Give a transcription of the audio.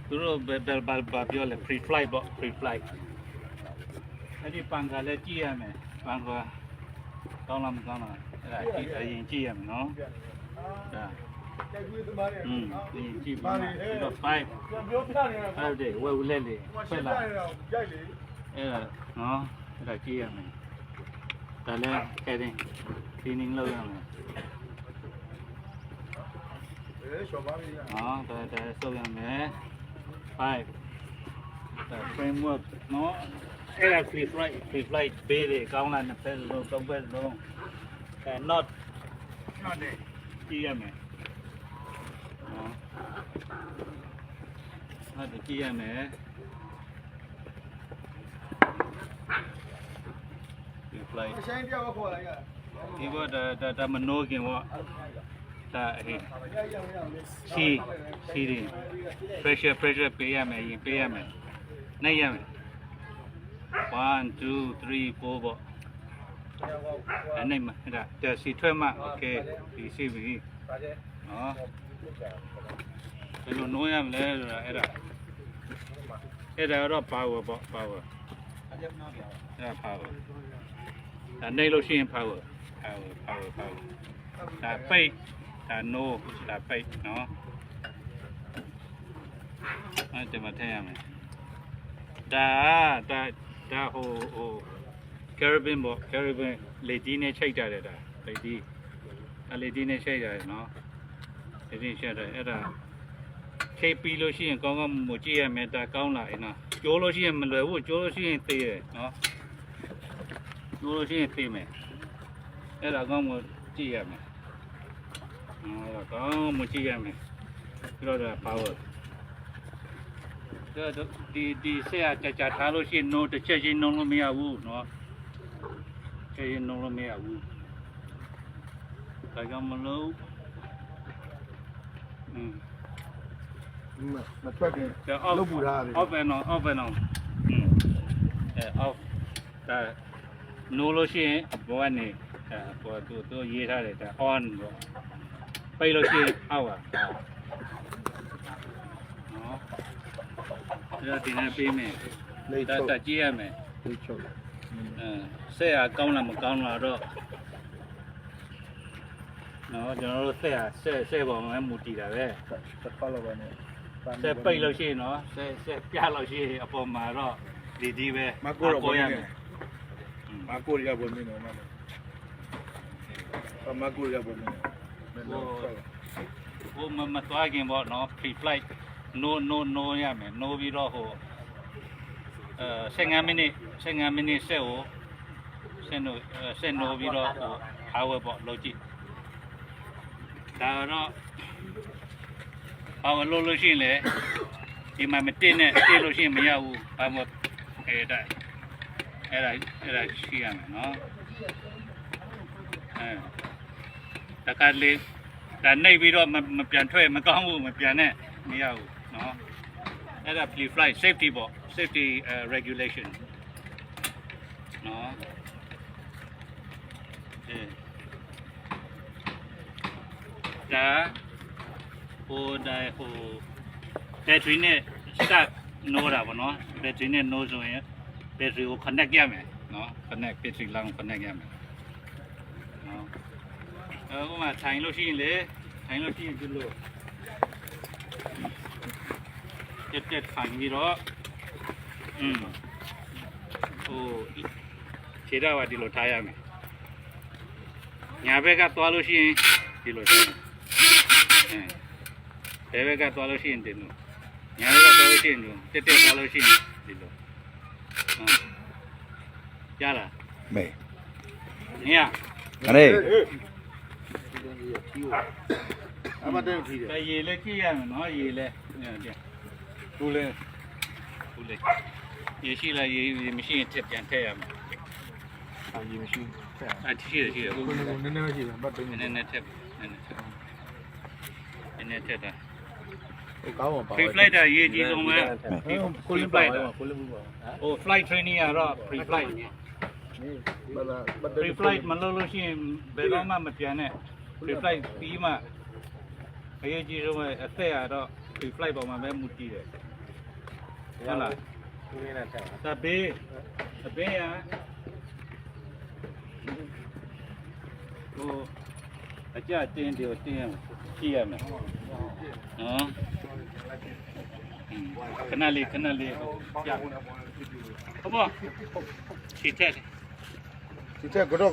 သူတို့ဘာပြောလဲ free flight ပေါ့ free flight အဲ့ဒီပန်ကလည်းကြည့်ရမယ်ပန်ကကောင်းလားမကောင်းလားအဲ့ဒါကြည့်အရင်ကြည့်ရမယ်နော်ဒါကြည့်ပါမယ်ပြီးတော့5တဲ့ဝယ်ဦးလက်လေးဖက်လာအဲ့ဒါနော်အဲ့ဒါကြည့်ရမယ်ဒါလည်းကဲတင် cleaning လုပ်ရမယ်ဒါဆိုရမယ်5 framework နော်အဲ့ဒါ free flight ဘေးတွေကောင်းလားနှစ်ဖက်လုံးသုံးဖက်လုံးnot တဲ့ကြည့်ရမယ်နော်အဲ့ဒါကြည့်ရမယ် free flight ဆိုင်ပြောက်ခေါ်လိုက်ရဒီဘောဒါမနိုးခင်ဘောဒါဟေးစီရင် pressure ပေးရမယ်ရင်ပေးရမယ်နှိပ်ရမယ်1 2 3 4ပေါ့အဲ့နှိပ်မှာအဲ့ဒါစီထွက်မှ okay ဒီစီပြီနော်ဘယ်လိုနိုးရမလဲဆိုတာအဲ့ဒါတော့ power ပေါ့ power အဲ့ဒါ power ဒါနှိပ်လို့ရှိရင် power ဒါပိတ်ဒါ no ဒါပိတ်နော်အဲ့ဒါမှထည့်ရမယ်ဒါဟို carabin ပေါ့ carabin လေဒီနဲ့ချိတ်တာလေဒါလေဒီနဲ့ချိတ်တာနော်လေဒီချိတ်တာအဲ့ဒါချိတ်ပြီးလို့ရှိရင်ကောင်းကောင်းမကြည့်ရမယ်ဒါကောင်းလာရင်နော်ကျိုးလို့ရှိရင်မလွယ်ဘူးကျိုးလို့ရှိရင်သေတယ်နော်ကျိုးလို့ရှိရင်သေမယ်အဲ့ဒါကောင်းမကြည့်ရမယ်အဲ့ဒါကောင်းမကြည့်ရမယ်ပြီးတော့ဒါ powerဒီဆက်ရကြထားလို့ရှိရင် no တစ်ချက်ချင်းနှုံးလို့မရဘူးเนาะချက်ချင်းနှုံးလို့မရဘူးဒါကြောင့်မလို့မထွက်ခင်လုပ်ပူထားတယ် off and on off ဒါ no လို့ရှိရင်အပေါ်ကနေပေါ်သူရေးထားတယ်ဒါ on ပေါ့ပိတ်လို့ရှိရင်အောက်ပါဒါဒီနေ့ပေးမယ်ဒါကြည့်ရမယ်လေးချုပ်ဆက်ရကောင်းလားမကောင်းလားတော့နော်ကျွန်တော်တို့ဆက်ပေါ်မှာမူတည်တာပဲတစ်ခါလောက်ပဲနဲ့ဆက်ပိတ်လို့ရှိရင်နော်ဆက်ပြလို့ရှိရင်အပေါ်မှာတော့ဒီပဲမကိုတော့ရမယ်မကိုရပေါ်နေနော်မကိုရပေါ်နေဟိုမသွားခင်ပေါ့နော် free flight no ရမယ် no ပြီးတော့ဟို15မိနစ်ဆက်ကိုဆက်နိုးပြီးတော့ဟို power ပေါ့လုပ်ကြည့်ဒါတော့ power လုပ်လို့ရှိရင်လေဒီမှာမတင်နဲ့တင်လို့ရှိရင်မရဘူးဘာမှအဲ့ဒါရှိရမယ်နော်တခါလေးဒါနှိပ်ပြီးတော့မပြန်ထွက်မကောင်းဘူးမပြန်နဲ့မရဘူးနော်အဲ့ဒါ free flight safety ပေါ့ safety regulation နော်ဒါဟို battery နဲ့ start နိုးတာပေါ့နော် battery နဲ့နိုးဆိုရင် battery ကို connect ရမယ်နော် connect battery လောင်း connect ရမယ်နော်ဟိုမှာထိုင်လို့ရှိရင်လေထိုင်လို့ရှိရင်ဒီလိုတက်ခိုင်ပြီးတော့ဟိုခြေတော့ကဒီလိုထားရမယ်ညာဘက်ကသွားလို့ရှိရင်ဒီလိုထားတယ်ဘယ်ဘက်ကသွားလို့ရှိရင်ဒီလိုညာဘက်ကသွားလို့ရှိရင်တက်သွားလို့ရှိရင်ဒီလိုရလားမေနေရရဲအမတဲ့ကြည့်တယ်ရေလည်းကြည့်ရမယ်နော်ရေလည်းဘူးလေရေရှိလားရေမရှိရင်ထပ်ပြန်ထည့်ရမယ်ရေမရှိရှိတယ်နည်းနည်းရှိတယ်ဘတ်တယ်နည်းနည်းထက်တာကောင်းပါ free flight ရေးကြည့်ဆုံးပဲ free flight ဟို flight training ကတော့ free flight free flight မလုပ်လို့ရှိရင်ဘယ်တော့မှမပြန်နဲ့ free flight ပြီးမှအရေးကြီးဆုံးပဲအသက်ရတော့ free flight ပေါ်မှာပဲမူတည်တယ် ဟုတ်လား ဦးလေးနဲ့ထက်ပါ သဘေးသဘေးရဟိုအကြတင်းတယ်တင်းရကြည့်ရမယ်နော်ခဏလေးကြာဟုတ်ပါခြေထက် ဒီချက်ကတော့